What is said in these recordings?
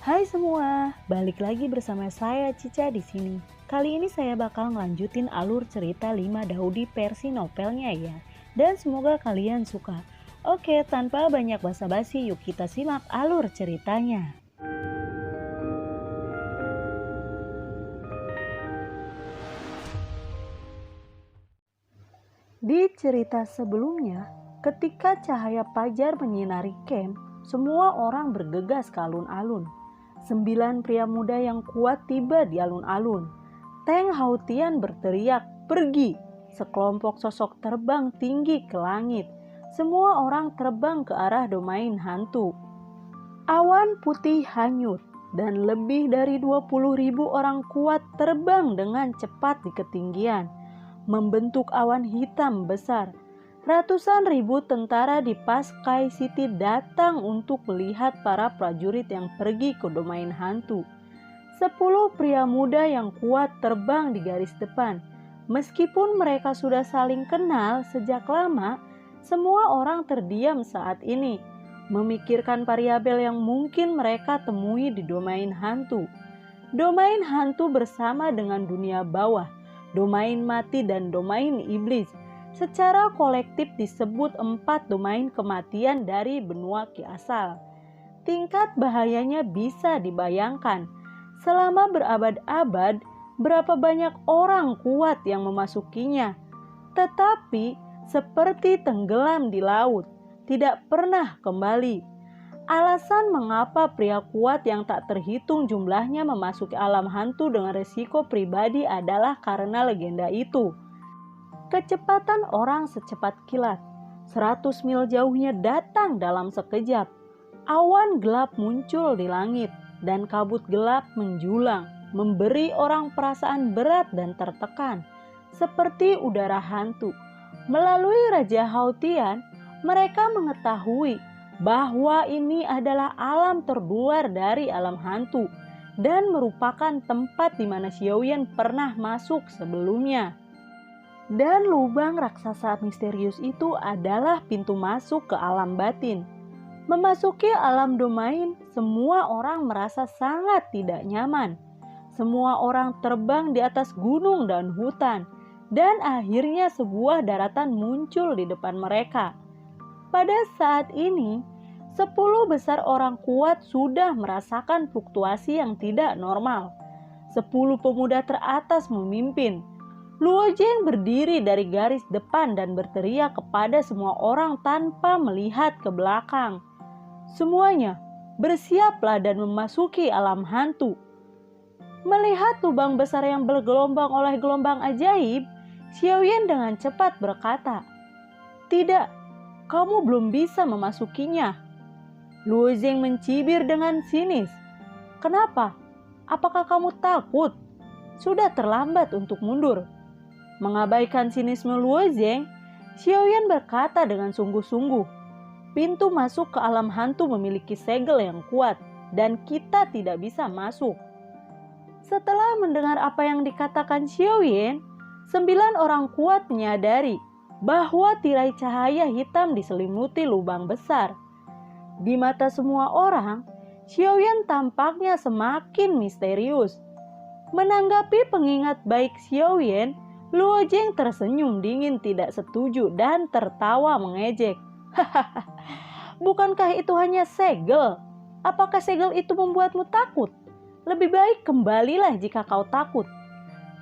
Hai semua, balik lagi bersama saya Cica di sini. Kali ini saya bakal ngelanjutin alur cerita 5 Daudi versi novelnya ya. Dan semoga kalian suka. Oke, tanpa banyak basa-basi, yuk kita simak alur ceritanya. Di cerita sebelumnya, ketika cahaya fajar menyinari camp, semua orang bergegas ke alun-alun. 9 pria muda yang kuat tiba di alun-alun. Teng Hautian berteriak, "Pergi!" Sekelompok sosok terbang tinggi ke langit. Semua orang terbang ke arah domain hantu. Awan putih hanyut dan lebih dari 20.000 orang kuat terbang dengan cepat di ketinggian, membentuk awan hitam besar. Ratusan ribu tentara di Paskai City datang untuk melihat para prajurit yang pergi ke domain hantu. 10 pria muda yang kuat terbang di garis depan. Meskipun mereka sudah saling kenal sejak lama, semua orang terdiam saat ini, memikirkan variabel yang mungkin mereka temui di domain hantu. Domain hantu bersama dengan dunia bawah, domain mati dan domain iblis. Secara kolektif disebut 4 domain kematian dari benua Ki asal. Tingkat bahayanya bisa dibayangkan. Selama berabad-abad, berapa banyak orang kuat yang memasukinya. Tetapi seperti tenggelam di laut, tidak pernah kembali. Alasan mengapa pria kuat yang tak terhitung jumlahnya memasuki alam hantu dengan resiko pribadi adalah karena legenda itu. Kecepatan orang secepat kilat, 100 mil jauhnya datang dalam sekejap. Awan gelap muncul di langit dan kabut gelap menjulang, memberi orang perasaan berat dan tertekan, seperti udara hantu. Melalui Raja Hautian, mereka mengetahui bahwa ini adalah alam terluar dari alam hantu dan merupakan tempat di mana Xiaoyan pernah masuk sebelumnya. Dan lubang raksasa misterius itu adalah pintu masuk ke alam batin. Memasuki alam domain, semua orang merasa sangat tidak nyaman. Semua orang terbang di atas gunung dan hutan, dan akhirnya sebuah daratan muncul di depan mereka. Pada saat ini, 10 besar orang kuat sudah merasakan fluktuasi yang tidak normal. 10 pemuda teratas memimpin. Luo Jing berdiri dari garis depan dan berteriak kepada semua orang tanpa melihat ke belakang. Semuanya, bersiaplah dan memasuki alam hantu. Melihat lubang besar yang bergelombang oleh gelombang ajaib, Xiaoyan dengan cepat berkata, "Tidak, kamu belum bisa memasukinya." Luo Jing mencibir dengan sinis. "Kenapa? Apakah kamu takut? Sudah terlambat untuk mundur." Mengabaikan sinisme Luo Jing, Xiaoyan berkata dengan sungguh-sungguh, "Pintu masuk ke alam hantu memiliki segel yang kuat dan kita tidak bisa masuk." Setelah mendengar apa yang dikatakan Xiaoyan, 9 orang kuat menyadari bahwa tirai cahaya hitam diselimuti lubang besar. Di mata semua orang, Xiaoyan tampaknya semakin misterius. Menanggapi pengingat baik Xiaoyan, Luo Jing tersenyum dingin tidak setuju dan tertawa mengejek. "Hahaha, bukankah itu hanya segel? Apakah segel itu membuatmu takut? Lebih baik kembalilah jika kau takut."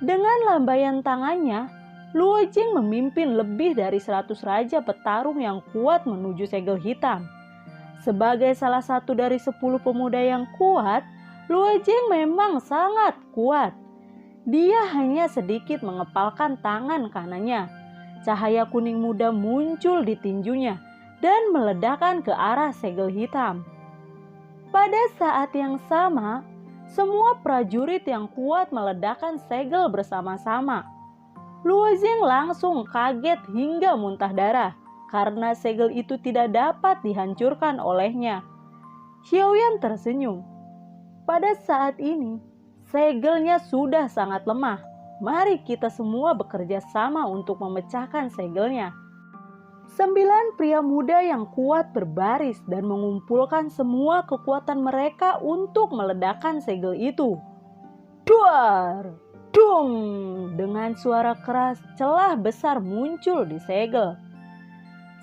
Dengan lambaian tangannya, Luo Jing memimpin lebih dari 100 raja petarung yang kuat menuju segel hitam. Sebagai salah satu dari 10 pemuda yang kuat, Luo Jing memang sangat kuat. Dia hanya sedikit mengepalkan tangan kanannya. Cahaya kuning muda muncul di tinjunya dan meledakkan ke arah segel hitam. Pada saat yang sama, semua prajurit yang kuat meledakkan segel bersama-sama. Luo Jing langsung kaget hingga muntah darah karena segel itu tidak dapat dihancurkan olehnya. Xiaoyan tersenyum. Pada saat ini, segelnya sudah sangat lemah. Mari kita semua bekerja sama untuk memecahkan segelnya. 9 pria muda yang kuat berbaris dan mengumpulkan semua kekuatan mereka untuk meledakkan segel itu. Duar! Dung! Dengan suara keras, celah besar muncul di segel.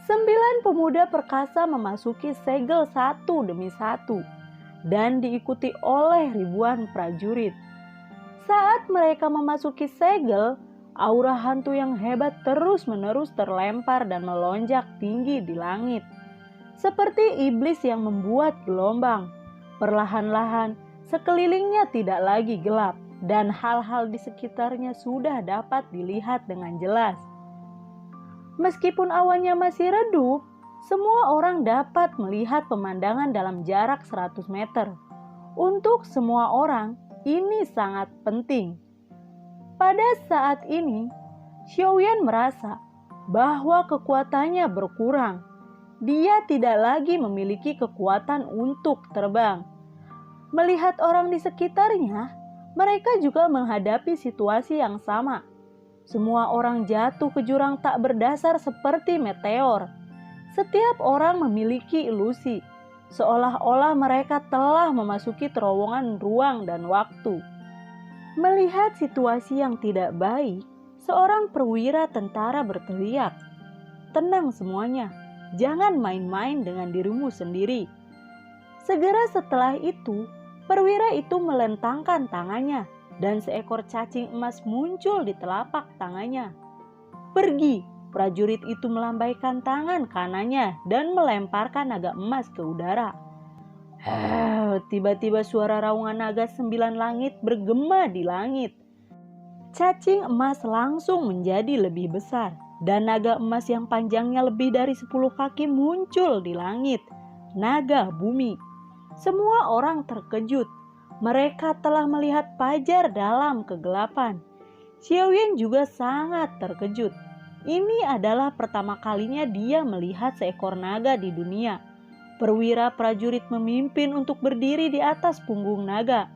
9 pemuda perkasa memasuki segel satu demi satu dan diikuti oleh ribuan prajurit. Saat mereka memasuki segel, aura hantu yang hebat terus-menerus terlempar dan melonjak tinggi di langit. Seperti iblis yang membuat gelombang. Perlahan-lahan, sekelilingnya tidak lagi gelap dan hal-hal di sekitarnya sudah dapat dilihat dengan jelas. Meskipun awannya masih redup, semua orang dapat melihat pemandangan dalam jarak 100 meter. Untuk semua orang, ini sangat penting. Pada saat ini, Xiaoyan merasa bahwa kekuatannya berkurang. Dia tidak lagi memiliki kekuatan untuk terbang. Melihat orang di sekitarnya, mereka juga menghadapi situasi yang sama. Semua orang jatuh ke jurang tak berdasar seperti meteor. Setiap orang memiliki ilusi, seolah-olah mereka telah memasuki terowongan ruang dan waktu. Melihat situasi yang tidak baik, seorang perwira tentara berteriak, "Tenang semuanya, jangan main-main dengan dirimu sendiri." Segera setelah itu, perwira itu melentangkan tangannya dan seekor cacing emas muncul di telapak tangannya. "Pergi!" Prajurit itu melambaikan tangan kanannya dan melemparkan naga emas ke udara. Tiba-tiba suara raungan naga 9 langit bergema di langit. Cacing emas langsung menjadi lebih besar dan naga emas yang panjangnya lebih dari 10 kaki muncul di langit. Naga bumi. Semua orang terkejut. Mereka telah melihat fajar dalam kegelapan. Xiaoyan juga sangat terkejut. Ini adalah pertama kalinya dia melihat seekor naga di dunia. Perwira prajurit memimpin untuk berdiri di atas punggung naga.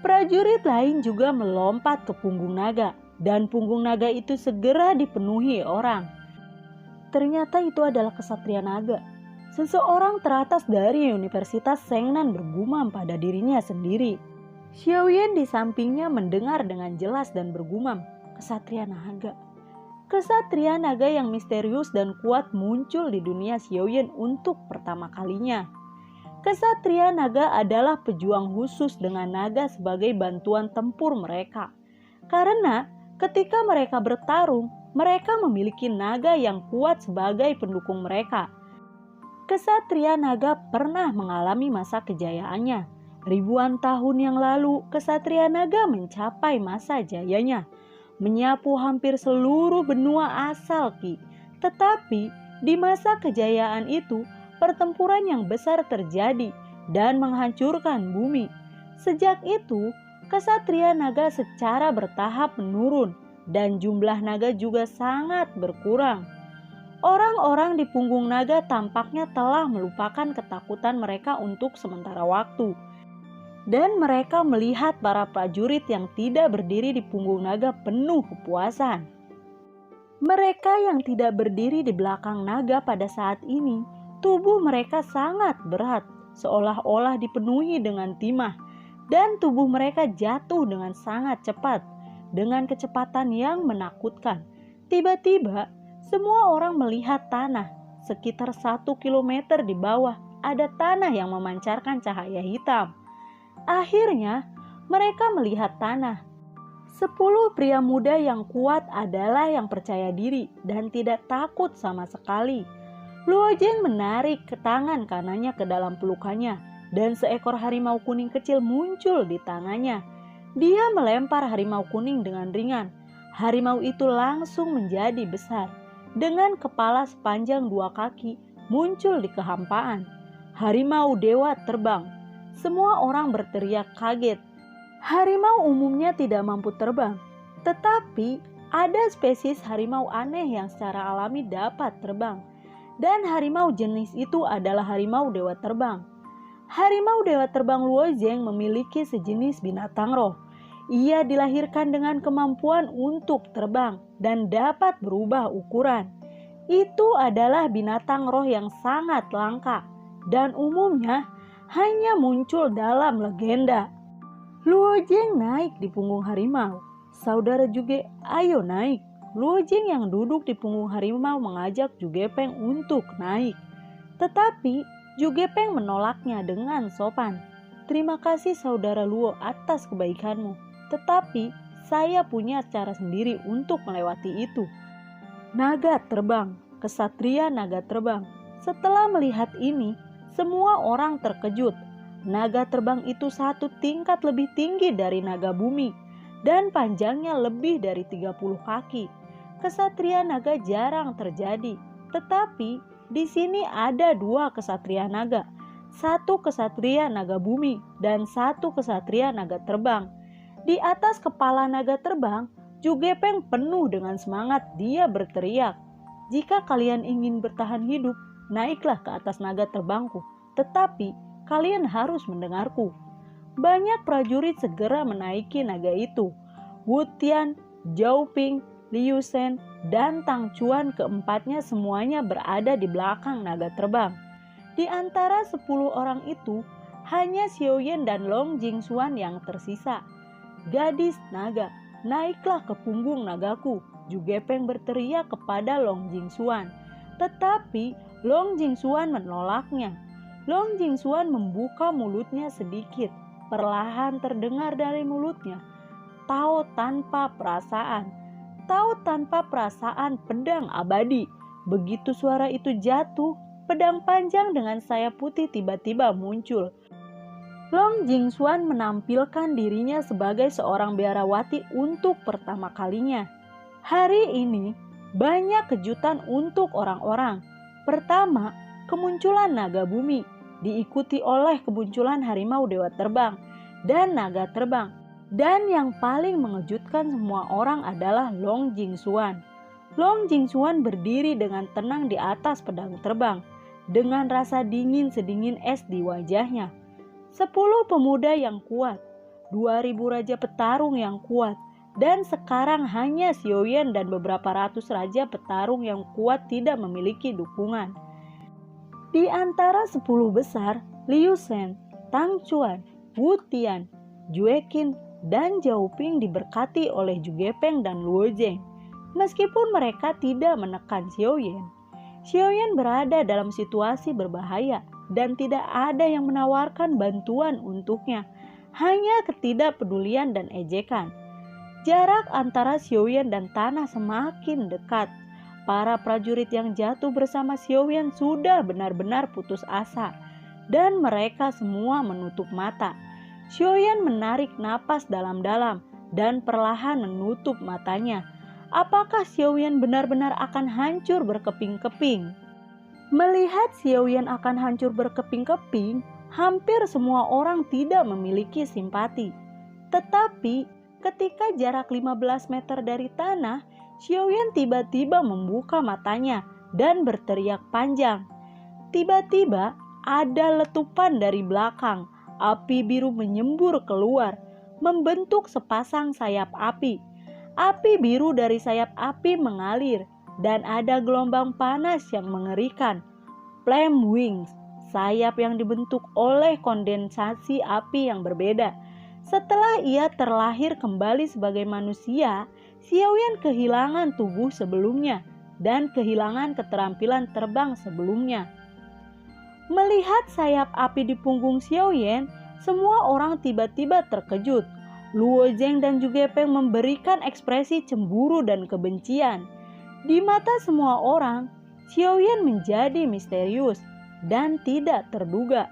Prajurit lain juga melompat ke punggung naga, dan punggung naga itu segera dipenuhi orang. Ternyata itu adalah kesatria naga. Seseorang teratas dari Universitas Sengnan bergumam pada dirinya sendiri. Xiaoyan di sampingnya mendengar dengan jelas dan bergumam, "Kesatria naga." Kesatria naga yang misterius dan kuat muncul di dunia Xiaoyan untuk pertama kalinya. Kesatria naga adalah pejuang khusus dengan naga sebagai bantuan tempur mereka. Karena ketika mereka bertarung, mereka memiliki naga yang kuat sebagai pendukung mereka. Kesatria naga pernah mengalami masa kejayaannya. Ribuan tahun yang lalu, kesatria naga mencapai masa jayanya, menyapu hampir seluruh benua asal Qi. Tetapi di masa kejayaan itu, pertempuran yang besar terjadi dan menghancurkan bumi. Sejak itu, kesatria naga secara bertahap menurun dan jumlah naga juga sangat berkurang. Orang-orang di punggung naga tampaknya telah melupakan ketakutan mereka untuk sementara waktu. Dan mereka melihat para prajurit yang tidak berdiri di punggung naga penuh kepuasan. Mereka yang tidak berdiri di belakang naga pada saat ini, tubuh mereka sangat berat, seolah-olah dipenuhi dengan timah, dan tubuh mereka jatuh dengan sangat cepat, dengan kecepatan yang menakutkan. Tiba-tiba, semua orang melihat tanah, sekitar 1 kilometer di bawah ada tanah yang memancarkan cahaya hitam. Akhirnya, mereka melihat tanah. 10 pria muda yang kuat adalah yang percaya diri dan tidak takut sama sekali. Luo Zheng menarik ke tangan kanannya ke dalam pelukannya dan seekor harimau kuning kecil muncul di tangannya. Dia melempar harimau kuning dengan ringan. Harimau itu langsung menjadi besar. Dengan kepala sepanjang 2 kaki muncul di kehampaan. Harimau dewa terbang. Semua orang berteriak kaget. Harimau umumnya tidak mampu terbang, tetapi ada spesies harimau aneh yang secara alami dapat terbang. Dan harimau jenis itu adalah harimau dewa terbang. Harimau dewa terbang Luo Zheng memiliki sejenis binatang roh. Ia dilahirkan dengan kemampuan untuk terbang dan dapat berubah ukuran. Itu adalah binatang roh yang sangat langka dan umumnya hanya muncul dalam legenda. Luojeng naik di punggung harimau. Saudara Juge, ayo naik. Luojeng yang duduk di punggung harimau mengajak Jugepeng untuk naik. Tetapi Jugepeng menolaknya dengan sopan. Terima kasih saudara Luo atas kebaikanmu. Tetapi saya punya cara sendiri untuk melewati itu. Naga terbang, kesatria naga terbang. Setelah melihat ini, semua orang terkejut. Naga terbang itu 1 tingkat lebih tinggi dari naga bumi dan panjangnya lebih dari 30 kaki. Kesatria naga jarang terjadi, tetapi di sini ada 2 kesatria naga. 1 kesatria naga bumi dan 1 kesatria naga terbang. Di atas kepala naga terbang, Jugepeng penuh dengan semangat. Dia berteriak, "Jika kalian ingin bertahan hidup, naiklah ke atas naga terbangku. Tetapi kalian harus mendengarku." Banyak prajurit segera menaiki naga itu. Wu Tian, Zhao Ping, Liu Shen, dan Tang Chuan keempatnya semuanya berada di belakang naga terbang. Di antara 10 orang itu, hanya Xiao Yan dan Long Jingxuan yang tersisa. "Gadis naga, naiklah ke punggung nagaku," Jugepeng berteriak kepada Long Jingxuan. Tetapi Long Jingxuan menolaknya. Long Jingxuan membuka mulutnya sedikit. Perlahan terdengar dari mulutnya, "Tao tanpa perasaan. Tao tanpa perasaan pedang abadi." Begitu suara itu jatuh, pedang panjang dengan sayap putih tiba-tiba muncul. Long Jingxuan menampilkan dirinya sebagai seorang biarawati untuk pertama kalinya. Hari ini banyak kejutan untuk orang-orang. Pertama, kemunculan naga bumi, diikuti oleh kemunculan harimau dewa terbang dan naga terbang. Dan yang paling mengejutkan semua orang adalah Long Jingxuan. Long Jingxuan berdiri dengan tenang di atas pedang terbang, dengan rasa dingin sedingin es di wajahnya. 10 pemuda yang kuat, 2000 raja petarung yang kuat, dan sekarang hanya Xiao Yan dan beberapa ratus raja petarung yang kuat tidak memiliki dukungan. Di antara 10 besar, Liu Shen, Tang Chuan, Wu Tian, Jue Qin, dan Zhao Ping diberkati oleh Jugepeng dan Luojeng. Meskipun mereka tidak menekan Xiao Yan, Xiao Yan berada dalam situasi berbahaya dan tidak ada yang menawarkan bantuan untuknya, hanya ketidakpedulian dan ejekan. Jarak antara Xiao Yan dan tanah semakin dekat. Para prajurit yang jatuh bersama Xiao Yan sudah benar-benar putus asa, dan mereka semua menutup mata. Xiao Yan menarik napas dalam-dalam dan perlahan menutup matanya. Apakah Xiao Yan benar-benar akan hancur berkeping-keping? Melihat Xiao Yan akan hancur berkeping-keping, hampir semua orang tidak memiliki simpati. Tetapi ketika jarak 15 meter dari tanah, Xiao Yan tiba-tiba membuka matanya dan berteriak panjang. Tiba-tiba ada letupan dari belakang. Api biru menyembur keluar, membentuk sepasang sayap api. Api biru dari sayap api mengalir, dan ada gelombang panas yang mengerikan. Flame wings, sayap yang dibentuk oleh kondensasi api yang berbeda. Setelah ia terlahir kembali sebagai manusia, Xiao Yan kehilangan tubuh sebelumnya dan kehilangan keterampilan terbang sebelumnya. Melihat sayap api di punggung Xiao Yan, semua orang tiba-tiba terkejut. Luojeng dan Jugepeng memberikan ekspresi cemburu dan kebencian. Di mata semua orang, Xiao Yan menjadi misterius dan tidak terduga.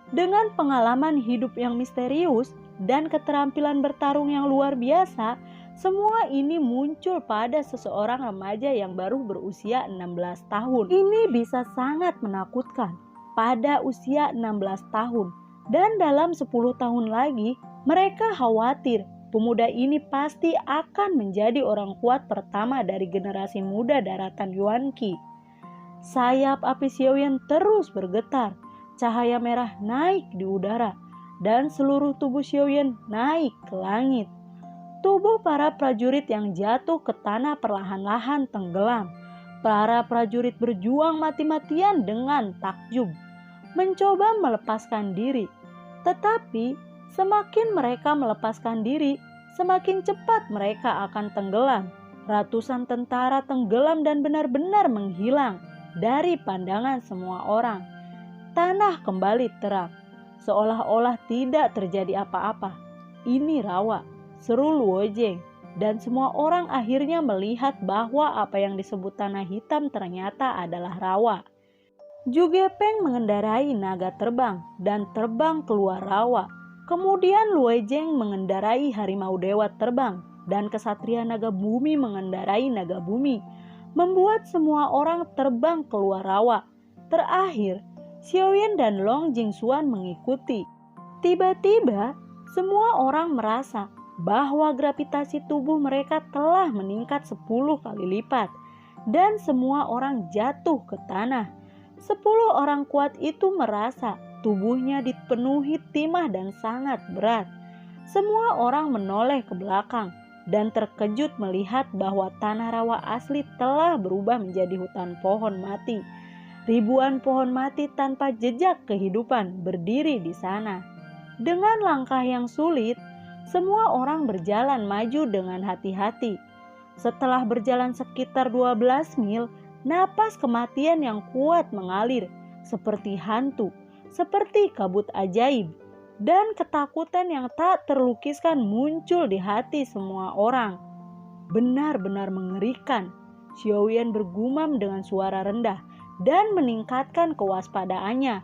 Dengan pengalaman hidup yang misterius dan keterampilan bertarung yang luar biasa, semua ini muncul pada seseorang remaja yang baru berusia 16 tahun. Ini bisa sangat menakutkan pada usia 16 tahun. Dan dalam 10 tahun lagi, mereka khawatir pemuda ini pasti akan menjadi orang kuat pertama dari generasi muda daratan Yuan-Qi. Sayap api Xiao Yan terus bergetar, cahaya merah naik di udara, dan seluruh tubuh Xiao Yan naik ke langit. Tubuh para prajurit yang jatuh ke tanah perlahan-lahan tenggelam. Para prajurit berjuang mati-matian dengan takjub, mencoba melepaskan diri. Tetapi semakin mereka melepaskan diri, semakin cepat mereka akan tenggelam. Ratusan tentara tenggelam dan benar-benar menghilang dari pandangan semua orang. Tanah kembali terang, seolah-olah tidak terjadi apa-apa. Ini rawa, seru Luojeng, dan semua orang akhirnya melihat bahwa apa yang disebut tanah hitam ternyata adalah rawa. Jugepeng mengendarai naga terbang dan terbang keluar rawa. Kemudian Luojeng mengendarai harimau dewa terbang dan kesatria naga bumi mengendarai naga bumi, membuat semua orang terbang keluar rawa. Terakhir, Xiaoyan dan Long Jingxuan mengikuti. Tiba-tiba, semua orang merasa bahwa gravitasi tubuh mereka telah meningkat 10 kali lipat dan semua orang jatuh ke tanah. 10 orang kuat itu merasa tubuhnya dipenuhi timah dan sangat berat. Semua orang menoleh ke belakang dan terkejut melihat bahwa tanah rawa asli telah berubah menjadi hutan pohon mati. Ribuan pohon mati tanpa jejak kehidupan berdiri di sana. Dengan langkah yang sulit, semua orang berjalan maju dengan hati-hati. Setelah berjalan sekitar 12 mil, napas kematian yang kuat mengalir seperti hantu, seperti kabut ajaib, dan ketakutan yang tak terlukiskan muncul di hati semua orang. Benar-benar mengerikan, Xiaoyan bergumam dengan suara rendah dan meningkatkan kewaspadaannya.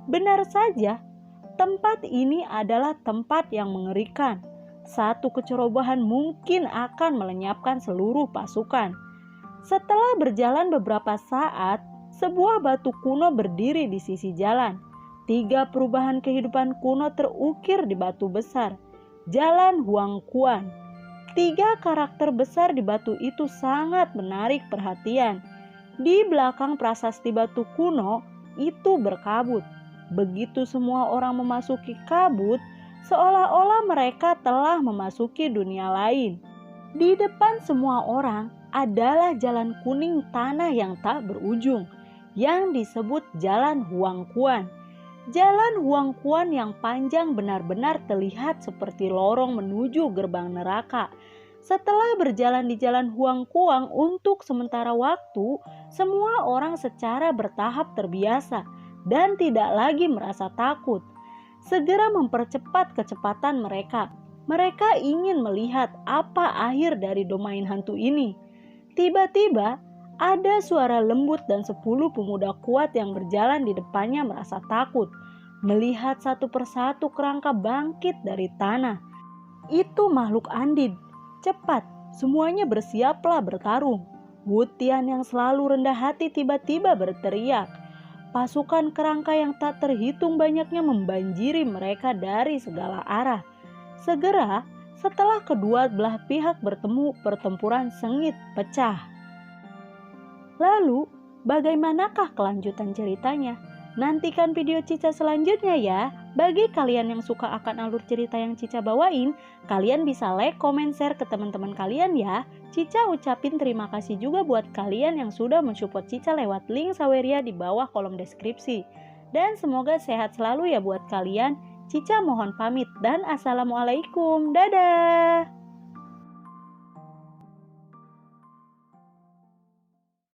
Benar saja, tempat ini adalah tempat yang mengerikan. Satu kecerobohan mungkin akan melenyapkan seluruh pasukan. Setelah berjalan beberapa saat, sebuah batu kuno berdiri di sisi jalan. 3 perubahan kehidupan kuno terukir di batu besar. Jalan Huangquan. 3 karakter besar di batu itu sangat menarik perhatian. Di belakang prasasti batu kuno itu berkabut. Begitu semua orang memasuki kabut, seolah-olah mereka telah memasuki dunia lain. Di depan semua orang adalah jalan kuning tanah yang tak berujung, yang disebut Jalan Huangquan. Jalan Huangquan yang panjang benar-benar terlihat seperti lorong menuju gerbang neraka. Setelah berjalan di Jalan Huangquan untuk sementara waktu, semua orang secara bertahap terbiasa dan tidak lagi merasa takut. Segera mempercepat kecepatan mereka. Mereka ingin melihat apa akhir dari domain hantu ini. Tiba-tiba ada suara lembut dan 10 pemuda kuat yang berjalan di depannya merasa takut. Melihat satu persatu kerangka bangkit dari tanah. Itu makhluk andin. Cepat, semuanya bersiaplah bertarung. Wutian yang selalu rendah hati tiba-tiba berteriak. Pasukan kerangka yang tak terhitung banyaknya membanjiri mereka dari segala arah. Segera setelah kedua belah pihak bertemu, pertempuran sengit pecah. Lalu bagaimanakah kelanjutan ceritanya? Nantikan video Cica selanjutnya ya. Bagi kalian yang suka akan alur cerita yang Cica bawain, kalian bisa like, comment, share ke teman-teman kalian ya. Cica ucapin terima kasih juga buat kalian yang sudah mensupport Cica lewat link Saweria di bawah kolom deskripsi. Dan semoga sehat selalu ya buat kalian. Cica mohon pamit dan assalamualaikum. Dadah.